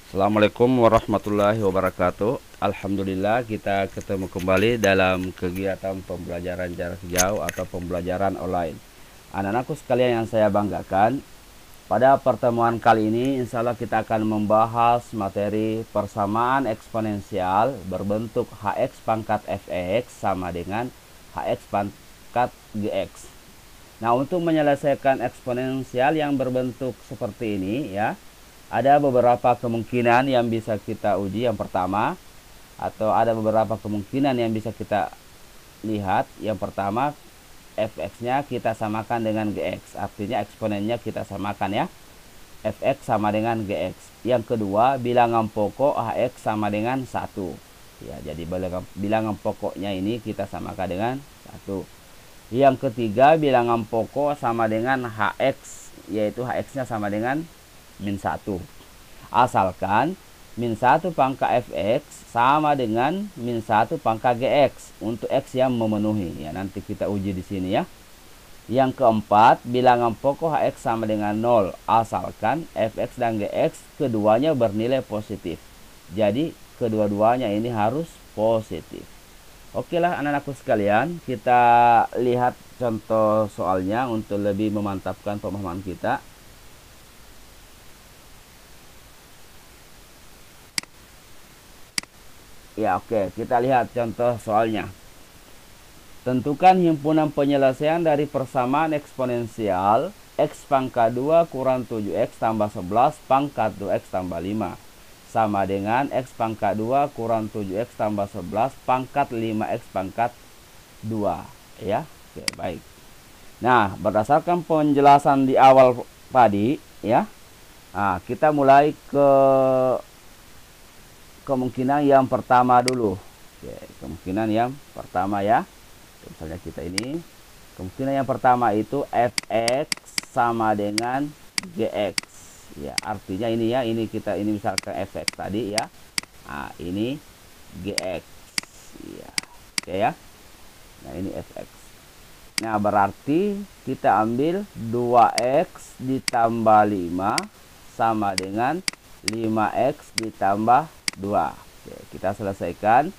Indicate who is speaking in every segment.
Speaker 1: Assalamualaikum warahmatullahi wabarakatuh. Alhamdulillah kita ketemu kembali dalam kegiatan pembelajaran jarak jauh atau pembelajaran online. Anak-anakku sekalian yang saya banggakan, pada pertemuan kali ini insya Allah kita akan membahas materi persamaan eksponensial berbentuk hx pangkat fx sama dengan hx pangkat gx. Nah, untuk menyelesaikan eksponensial yang berbentuk seperti ini ya, ada beberapa kemungkinan yang bisa kita uji. Yang pertama, atau ada beberapa kemungkinan yang bisa kita lihat. Yang pertama, fx-nya kita samakan dengan gx, artinya eksponennya kita samakan ya, fx sama dengan gx. Yang kedua, bilangan pokok hx sama dengan 1 ya, jadi bilangan pokoknya ini kita samakan dengan 1. Yang ketiga, bilangan pokok sama dengan hx, yaitu hx-nya sama dengan min 1. Asalkan min 1 pangkat fx sama dengan min 1 pangkat gx untuk x yang memenuhi. Ya, nanti kita uji di sini ya. Yang keempat, bilangan pokok hx sama dengan 0 asalkan fx dan gx keduanya bernilai positif. Jadi kedua-duanya ini harus positif. Oke lah anak-anakku sekalian, kita lihat contoh soalnya untuk lebih memantapkan pemahaman kita. Ya, oke, kita lihat contoh soalnya. Tentukan himpunan penyelesaian dari persamaan eksponensial x pangkat 2 kurang 7x tambah 11 pangkat 2x tambah 5 sama dengan x pangkat 2 kurang 7x tambah 11 pangkat 5x pangkat 2 ya. Oke, baik. Nah, berdasarkan penjelasan di awal tadi ya, nah, kita mulai ke kemungkinan yang pertama dulu. Oke, kemungkinan yang pertama ya. Misalnya kita ini, kemungkinan yang pertama itu fx sama dengan gx. Ya, artinya ini ya, ini misalkan fx tadi ya. Nah, ini gx. Ya. Oke ya. Nah, ini fx. Nah, berarti kita ambil 2x ditambah 5 sama dengan 5x ditambah 2. Oke, kita selesaikan.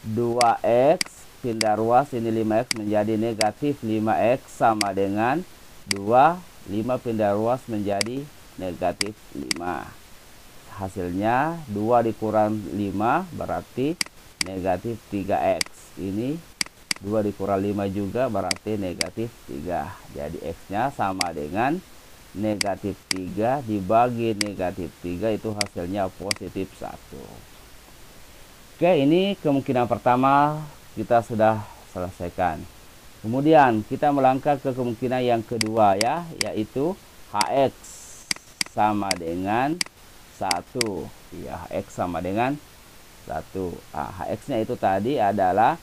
Speaker 1: 2x pindah ruas, ini 5x menjadi negatif 5x sama dengan 2. 5 pindah ruas menjadi negatif 5. Hasilnya 2 dikurang 5 berarti negatif 3x. Ini 2 dikurang 5 juga berarti negatif 3. Jadi x-nya sama dengan negatif 3 dibagi negatif 3, itu hasilnya positif 1. Oke, ini kemungkinan pertama kita sudah selesaikan. Kemudian kita melangkah ke kemungkinan yang kedua ya, yaitu hx sama dengan 1 ya, hx sama dengan 1. Hx-nya itu tadi adalah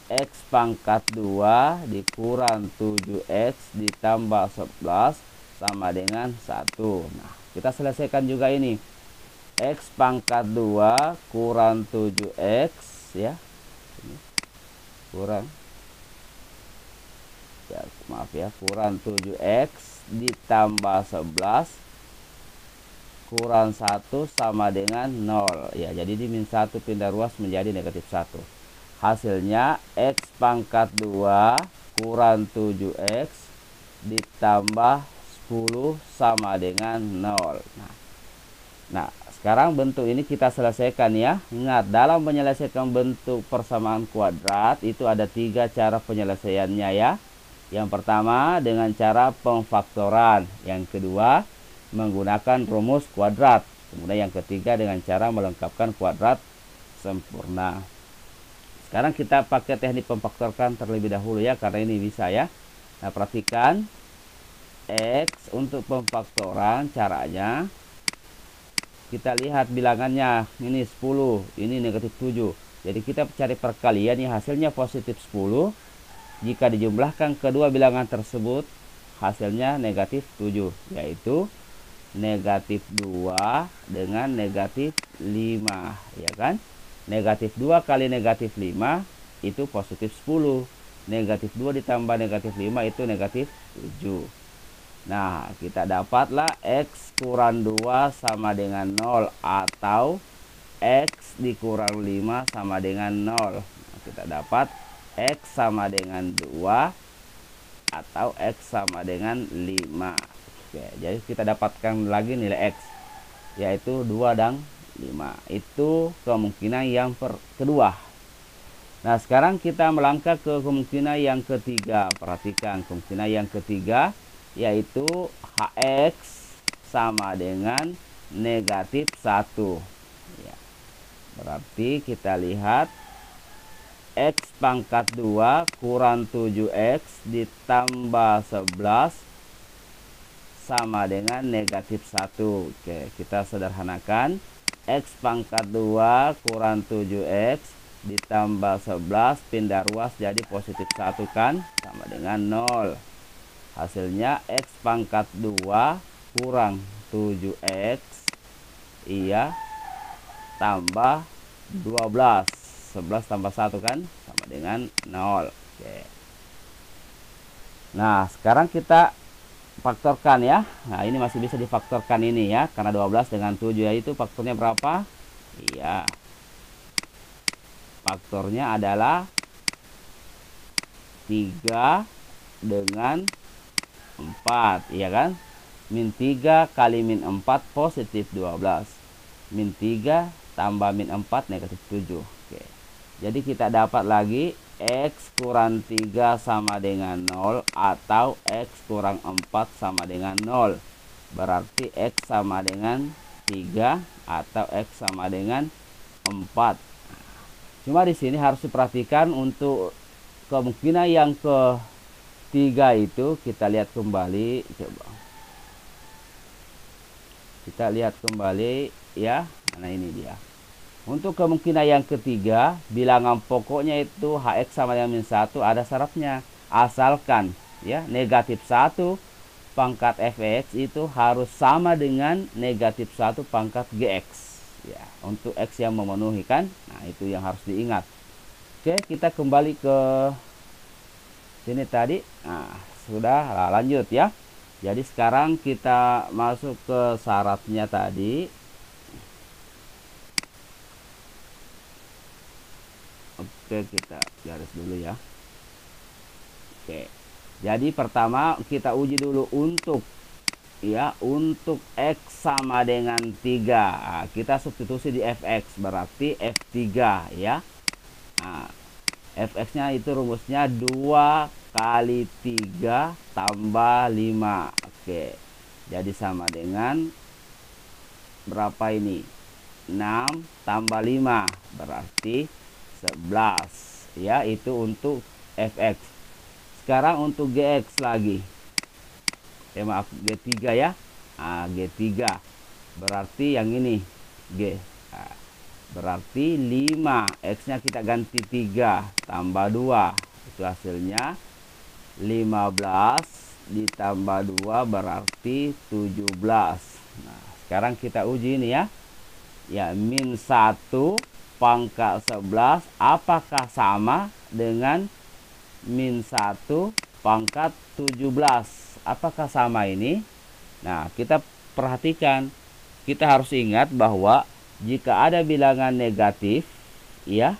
Speaker 1: x pangkat 2 dikurang 7x ditambah 11 sama dengan 1. Nah, kita selesaikan juga ini. X pangkat 2 kurang 7x ya. Ini kurang ya, maaf ya, kurang 7x ditambah 11 kurang 1 sama dengan 0 ya. Jadi di min 1 pindah ruas menjadi negatif 1. Hasilnya x pangkat 2 kurang 7x ditambah 10 sama dengan 0. Nah, sekarang bentuk ini kita selesaikan ya. Ingat, dalam menyelesaikan bentuk persamaan kuadrat itu ada 3 cara penyelesaiannya ya. Yang pertama dengan cara pemfaktoran, yang kedua menggunakan rumus kuadrat, kemudian yang ketiga dengan cara melengkapkan kuadrat sempurna. Sekarang kita pakai teknik pemfaktorkan terlebih dahulu ya, karena ini bisa ya. Nah, perhatikan x untuk pemfaktoran caranya. Kita lihat bilangannya, ini 10, ini negatif 7. Jadi kita cari perkalian, ya hasilnya positif 10. Jika dijumlahkan kedua bilangan tersebut, hasilnya negatif 7, yaitu negatif 2 dengan negatif 5, ya kan? Negatif 2 kali negatif 5 itu positif 10. Negatif 2 ditambah negatif 5 itu negatif 7. Nah, kita dapatlah X kurang 2 sama dengan 0, atau X dikurang 5 sama dengan 0. Nah, kita dapat X sama dengan 2 atau X sama dengan 5. Oke, jadi kita dapatkan lagi nilai X, yaitu 2 dan 5. Itu kemungkinan yang kedua. Nah, sekarang kita melangkah ke kemungkinan yang ketiga. Perhatikan kemungkinan yang ketiga, yaitu HX sama dengan negatif 1. Ya, berarti kita lihat X pangkat 2 kurang 7X ditambah 11 sama dengan negatif 1. Oke, kita sederhanakan. X pangkat 2 kurang 7X ditambah 11 pindah ruas jadi positif 1 kan, sama dengan 0. Hasilnya X pangkat 2 kurang 7X iya tambah 12. 11 tambah 1 kan, sama dengan 0. Oke. Nah, sekarang kita faktorkan ya. Nah, ini masih bisa difaktorkan ini ya, karena 12 dengan 7 itu faktornya berapa? Iya, faktornya adalah 3 dengan 4, iya kan? Min 3 kali min 4 positif 12. Min 3 tambah min 4 negatif 7. Oke. Jadi kita dapat lagi X kurang 3 sama dengan 0, atau X kurang 4 sama dengan 0. Berarti X sama dengan 3 atau X sama dengan 4. Cuma di sini harus diperhatikan untuk kemungkinan yang ketiga itu, kita lihat kembali, coba. Kita lihat kembali ya. Nah, ini dia. Untuk kemungkinan yang ketiga, bilangan pokoknya itu HX sama dengan min 1, ada syaratnya. Asalkan ya negatif 1 pangkat fx itu harus sama dengan negatif 1 pangkat gx. Ya, untuk X yang memenuhi kan. Nah, itu yang harus diingat. Oke, kita kembali ke sini tadi. Nah, sudah. Nah, lanjut ya. Jadi sekarang kita masuk ke syaratnya tadi. Oke, kita garis dulu ya. Oke. Jadi pertama kita uji dulu untuk ya, untuk X sama dengan 3. Nah, kita substitusi di fx, berarti F3 ya. Nah, fx nya itu rumusnya 2 kali 3 tambah 5. Oke, jadi sama dengan berapa ini? 6 tambah 5 berarti 11 ya. Itu untuk fx. Sekarang untuk gx lagi, maaf, G3 ya. Nah, G3 berarti yang ini G. Nah, berarti 5, X nya kita ganti 3 tambah 2, itu hasilnya 15 ditambah 2 berarti 17. Nah, sekarang kita uji ini ya. Ya, min 1 pangkat 11 apakah sama dengan min 1 pangkat 17? Apakah sama ini? Nah, kita perhatikan. Kita harus ingat bahwa jika ada bilangan negatif ya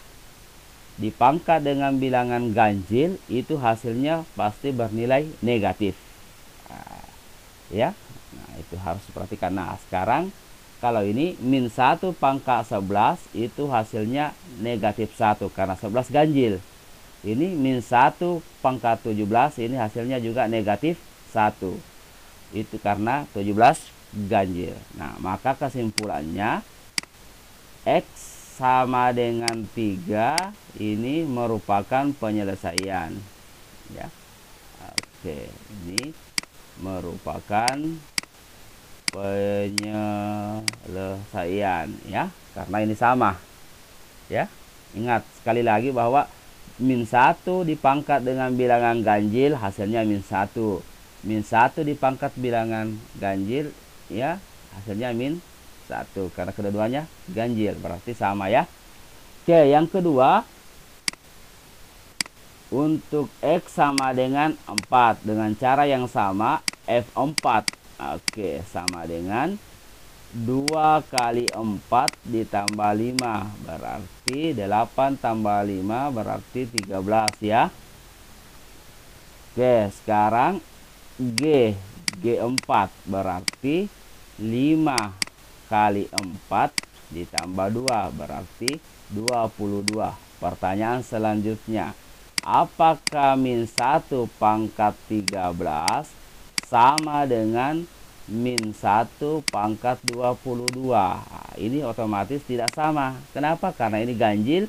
Speaker 1: dipangkat dengan bilangan ganjil, itu hasilnya pasti bernilai negatif. Nah, ya. Nah, itu harus diperhatikan. Nah, sekarang kalau ini min 1 pangkat 11 itu hasilnya negatif 1 karena 11 ganjil. Ini min 1 pangkat 17 ini hasilnya juga negatif 1. Itu karena 17 ganjil. Nah, maka kesimpulannya X sama dengan 3 ini merupakan penyelesaian ya. Oke, ini merupakan penyelesaian ya, karena ini sama ya. Ingat sekali lagi bahwa min 1 dipangkat dengan bilangan ganjil hasilnya min 1. Min 1 dipangkat bilangan ganjil ya, hasilnya min 1 karena kedua-duanya ganjil, berarti sama ya. Oke, yang kedua, untuk X sama dengan 4 dengan cara yang sama, F4. Oke, sama dengan 2 kali 4 ditambah 5 berarti 8 tambah 5 berarti 13 ya. Oke, sekarang G4 berarti 5 kali 4 ditambah 2 berarti 22. Pertanyaan selanjutnya, apakah min 1 pangkat 13 sama dengan min 1 pangkat 22? Nah, ini otomatis tidak sama. Kenapa? Karena ini ganjil,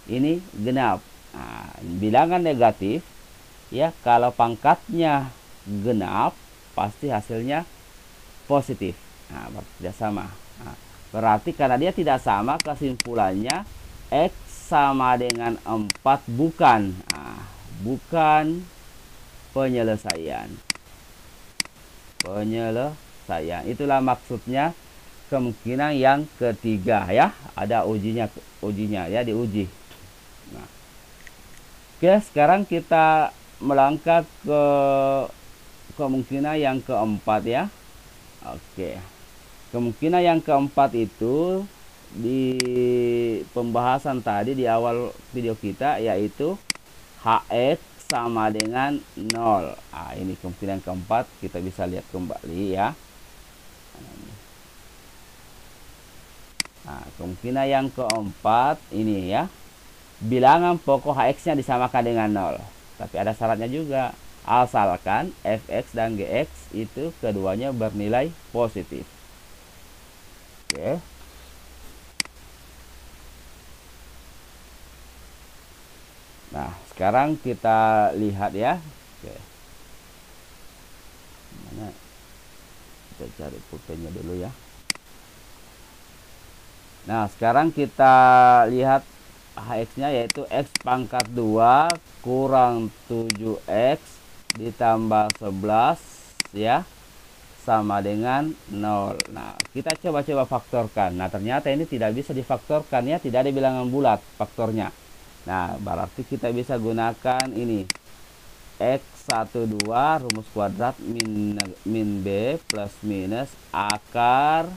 Speaker 1: ini genap. Nah, bilangan negatif ya, kalau pangkatnya genap pasti hasilnya positif. Nah, berarti tidak sama. Nah, berarti karena dia tidak sama, kesimpulannya X sama dengan 4 bukan. Nah, bukan penyelesaian. Itulah maksudnya kemungkinan yang ketiga ya. Ada ujinya ya, diuji. Nah, oke, sekarang kita melangkah ke kemungkinan yang keempat ya. Oke, kemungkinan yang keempat itu di pembahasan tadi di awal video kita, yaitu HX sama dengan 0. Nah, ini kemungkinan keempat, kita bisa lihat kembali ya. Nah, kemungkinan yang keempat ini ya, bilangan pokok HX-nya disamakan dengan 0. Tapi ada syaratnya juga, asalkan Fx dan Gx itu keduanya bernilai positif. Oke. Nah, sekarang kita lihat ya. Oke. Mana? Kita cari pulpennya dulu ya. Nah, sekarang kita lihat HX-nya, yaitu X pangkat 2 kurang 7X ditambah 11 ya, sama dengan 0. Nah, kita coba faktorkan. Nah, ternyata ini tidak bisa difaktorkan ya, tidak ada bilangan bulat faktornya. Nah, berarti kita bisa gunakan ini, X12 rumus kuadrat min B plus minus akar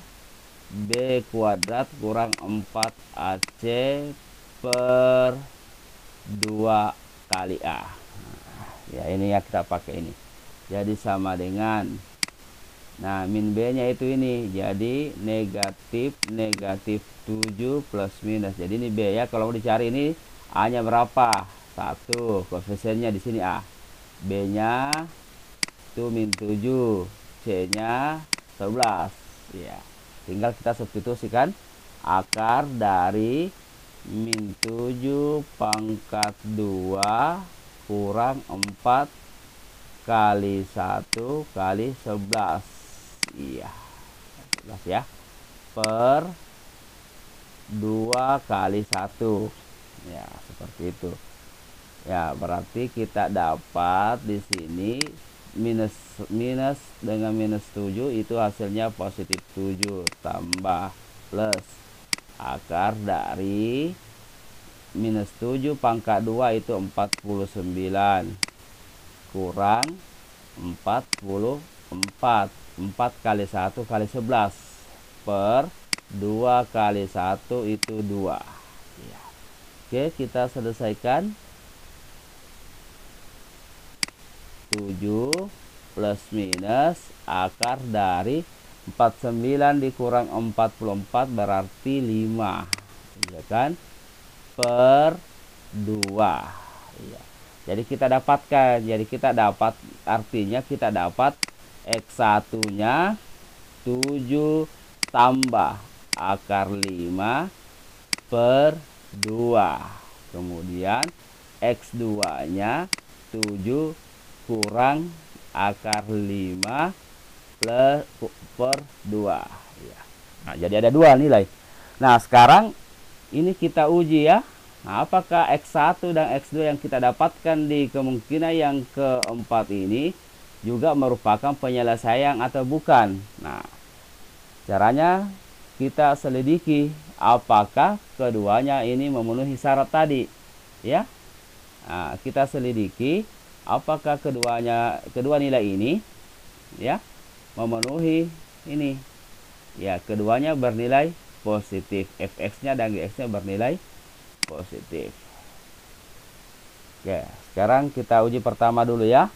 Speaker 1: B kuadrat kurang 4AC per 2 kali A. Nah, ya ini ya, kita pakai ini. Jadi sama dengan, nah, min B nya itu ini, jadi negatif 7 plus minus. Jadi ini B ya, kalau mau dicari ini A nya berapa? 1, koefisiennya di sini A. B nya itu min 7, C nya 11 ya. Tinggal kita substitusikan akar dari min 7 pangkat 2 kurang 4 kali 1 kali 11. Iya, 11 ya, per 2 kali 1. Ya, seperti itu. Ya, berarti kita dapat di sini minus dengan minus 7 itu hasilnya positif 7 tambah plus akar dari minus 7 pangkat 2 itu 49 kurang 44. 4 kali 1 kali 11 per 2 kali 1 itu 2 ya. Oke, kita selesaikan. 7 plus minus akar dari 49 dikurang 44 berarti 5 ya kan, per 2 ya. Jadi kita dapatkan, artinya kita dapat X1 nya 7 tambah akar 5 per 2, kemudian X2 nya 7 kurang akar 5 plus per 2 ya. Nah, jadi ada 2 nilai. Nah, sekarang ini kita uji ya. Nah, apakah X1 dan X2 yang kita dapatkan di kemungkinan yang keempat ini juga merupakan penyelesaian atau bukan? Nah, caranya kita selidiki apakah keduanya ini memenuhi syarat tadi ya. Nah, kita selidiki apakah kedua nilai ini ya, memenuhi ini. Ya, keduanya bernilai positif. Fx-nya dan Gx-nya bernilai positif. Oke, sekarang kita uji pertama dulu ya.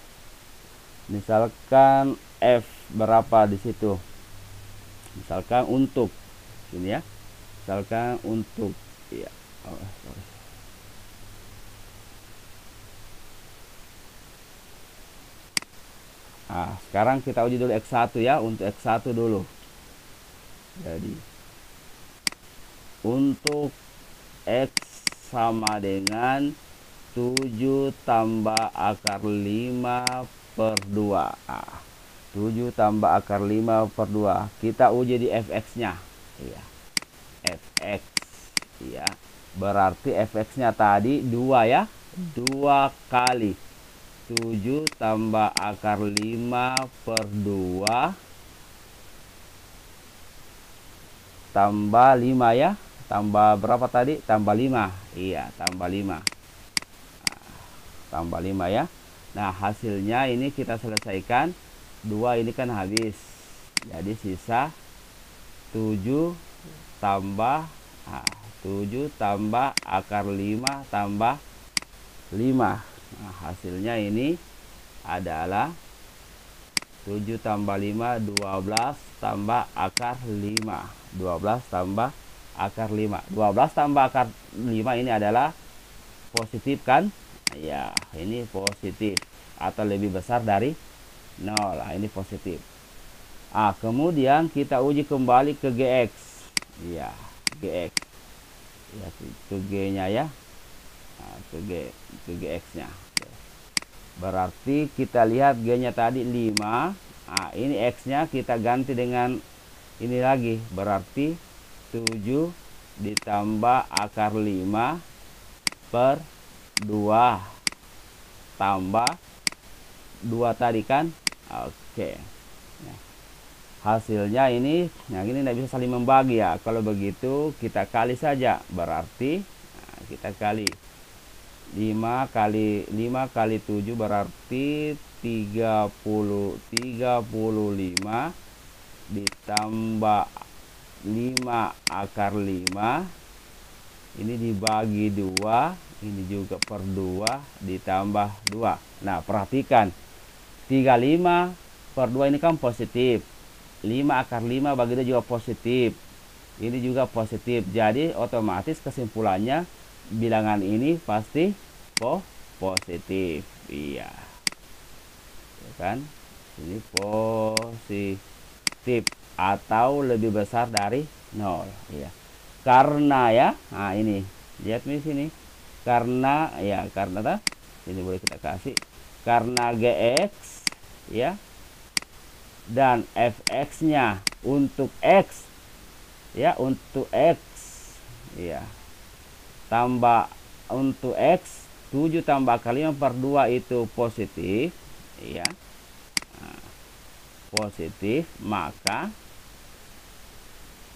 Speaker 1: Misalkan F berapa di situ? Misalkan untuk ini ya. Misalkan untuk ya. Oh, sorry. Nah, sekarang kita uji dulu X1 ya, untuk X1 dulu. Jadi untuk X sama dengan 7 tambah akar 5 per 2. Nah, 7 tambah akar 5 per 2. Kita uji di Fx-nya. Iya. Fx. Iya. Berarti Fx-nya tadi 2 ya. 2 kali 7 tambah akar 5 per 2 tambah 5 ya. Tambah berapa tadi? Tambah 5. Iya, tambah 5. Tambah 5 ya. Nah, hasilnya ini kita selesaikan. 2 ini kan habis. Jadi sisa 7 tambah 7 tambah akar 5 tambah 5. Nah, hasilnya ini adalah 7 tambah 5 12 tambah akar 5. 12 tambah akar 5. 12 tambah akar 5 ini adalah positif kan? Ya, ini positif atau lebih besar dari 0. Nah, ini positif. Kemudian kita uji kembali ke Gx. Iya, Gx. Ya, ke G-nya ya. Nah, ke Gx-nya. Berarti kita lihat G-nya tadi 5. Nah, ini X-nya kita ganti dengan ini lagi. Berarti 7 ditambah akar 5 per 2 tambah 2 tadi kan. Oke. Nah, hasilnya ini, nah ini tidak bisa saling membagi ya. Kalau begitu kita kali saja. Berarti kita kali 5 kali 7 berarti 35 ditambah 5 akar 5 ini dibagi 2, ini juga per 2 ditambah 2. Nah, perhatikan 35 per 2 ini kan positif, 5 akar 5 bagi 2 juga positif, ini juga positif. Jadi otomatis kesimpulannya bilangan ini pasti positif. Iya, ya kan, ini positif atau lebih besar dari 0. Iya, karena ya, nah ini lihat di sini, karena ya, karena ini boleh kita kasih karena Gx ya dan Fx nya untuk X ya, untuk X ya, tambah untuk X 7 tambah akar 5 per 2 itu positif ya. Nah, positif, maka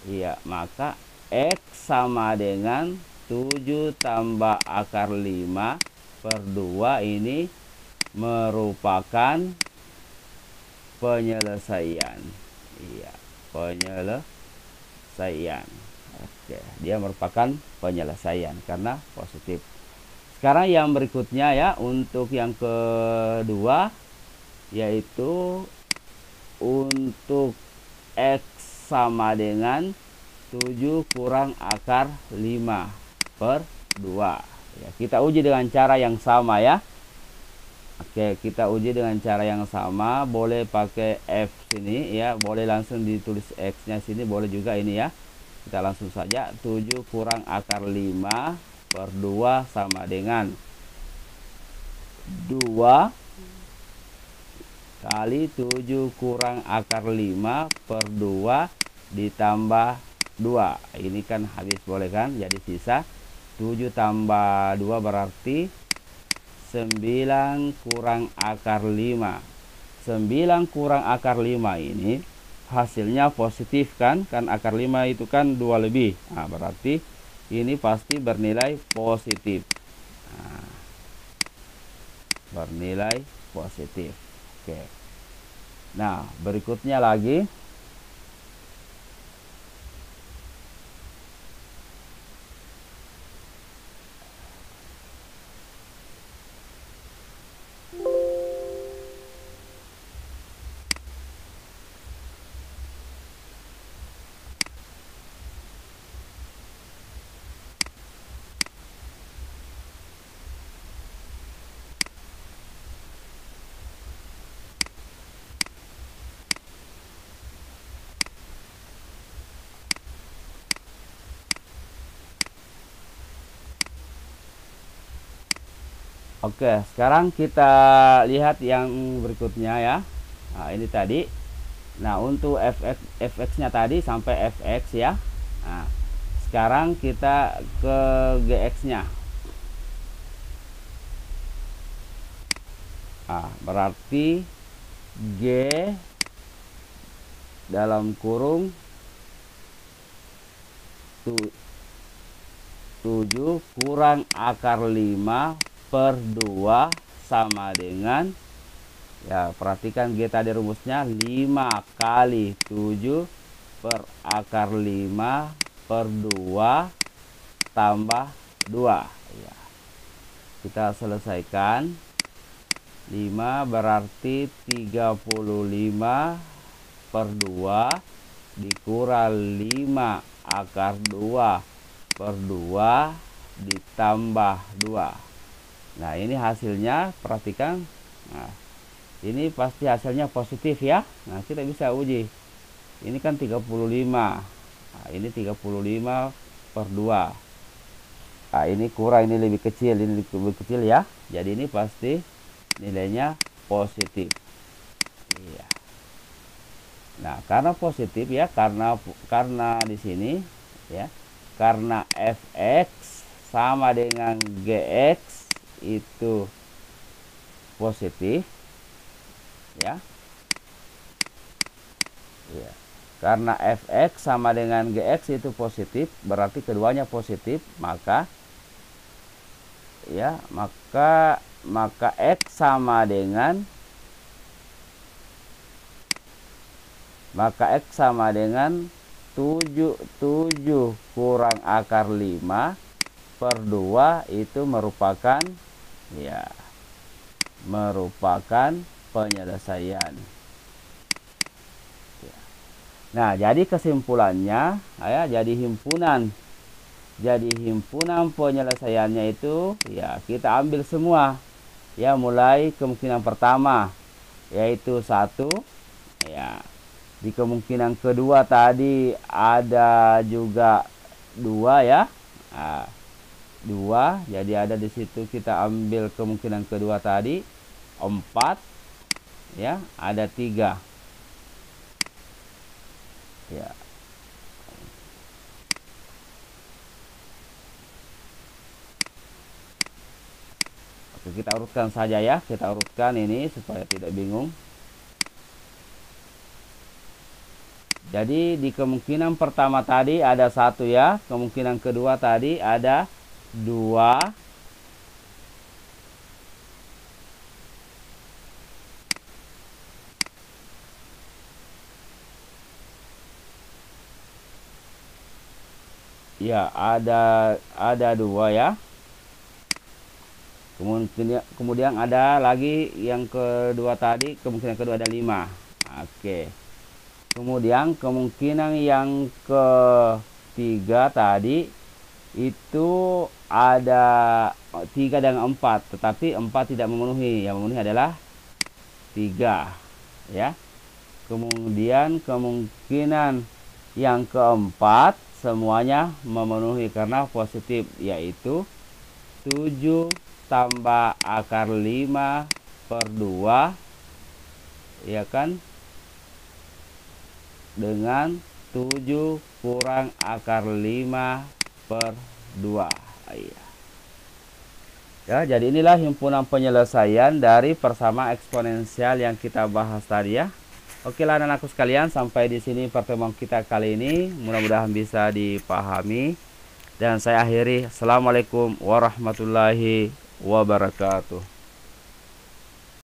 Speaker 1: ya, maka X sama dengan 7 tambah akar 5 per 2 ini merupakan penyelesaian. Iya, penyelesaian. Oke, dia merupakan penyelesaian karena positif. Sekarang yang berikutnya ya, untuk yang kedua yaitu untuk X sama dengan 7 kurang akar 5 per 2. Ya, kita uji dengan cara yang sama ya. Oke, kita uji dengan cara yang sama. Boleh pakai F sini ya, boleh langsung ditulis X-nya sini, boleh juga ini ya. Kita langsung saja 7 kurang akar 5 per 2 sama dengan 2 kali 7 kurang akar 5 per 2 ditambah 2. Ini kan habis, boleh kan? Jadi sisa 7 tambah 2 berarti 9 kurang akar 5. 9 kurang akar 5 ini hasilnya positif kan? Kan akar 5 itu kan 2 lebih. Nah, berarti ini pasti bernilai positif. Nah, bernilai positif. Oke. Nah, berikutnya lagi. Oke, sekarang kita lihat yang berikutnya ya. Nah, ini tadi. Nah, untuk fx-nya tadi sampai fx ya. Nah, sekarang kita ke gx-nya. Nah, berarti g dalam kurung 7 kurang akar 5 per 2 sama dengan, ya perhatikan G tadi rumusnya 5 kali 7 per akar 5 per 2 tambah 2 ya. Kita selesaikan. 5 berarti 35 per 2 dikurang 5 akar 2 per 2 ditambah 2. Nah, ini hasilnya, perhatikan. Nah, ini pasti hasilnya positif ya. Nah, kita bisa uji. Ini kan 35. Nah, ini 35 per 2. Nah, ini kurang, ini lebih kecil, ini lebih kecil ya. Jadi ini pasti nilainya positif. Iya. Nah, karena positif ya, karena di sini ya, karena fx sama dengan gx itu positif ya. Ya. Karena fx sama dengan gx itu positif, berarti keduanya positif, maka ya, maka x sama dengan 7 kurang akar 5 per 2 itu merupakan, ya, merupakan penyelesaian. Ya. Nah, jadi kesimpulannya ya, jadi himpunan penyelesaiannya itu ya kita ambil semua ya, mulai kemungkinan pertama yaitu 1 ya. Di kemungkinan kedua tadi ada juga 2 ya. Nah, 2, jadi ada di situ, kita ambil kemungkinan kedua tadi 4 ya, ada 3 ya. Oke, kita urutkan saja ya, kita urutkan ini supaya tidak bingung. Jadi di kemungkinan pertama tadi ada 1 ya, kemungkinan kedua tadi ada 2, ya, ada 2 ya. Kemudian ada lagi yang kedua tadi, kemungkinan kedua ada 5. Oke. Kemudian kemungkinan yang ketiga tadi itu ada 3 dan 4, tetapi 4 tidak memenuhi. Yang memenuhi adalah 3 ya. Kemudian kemungkinan yang keempat semuanya memenuhi karena positif, yaitu 7 tambah akar 5 per 2 ya kan, dengan 7 kurang akar 5 per 2 ya. Ya, jadi inilah himpunan penyelesaian dari persamaan eksponensial yang kita bahas tadi ya. Oke lah anak-anakku sekalian, sampai di sini pertemuan kita kali ini. Mudah-mudahan bisa dipahami. Dan saya akhiri. Assalamualaikum warahmatullahi wabarakatuh.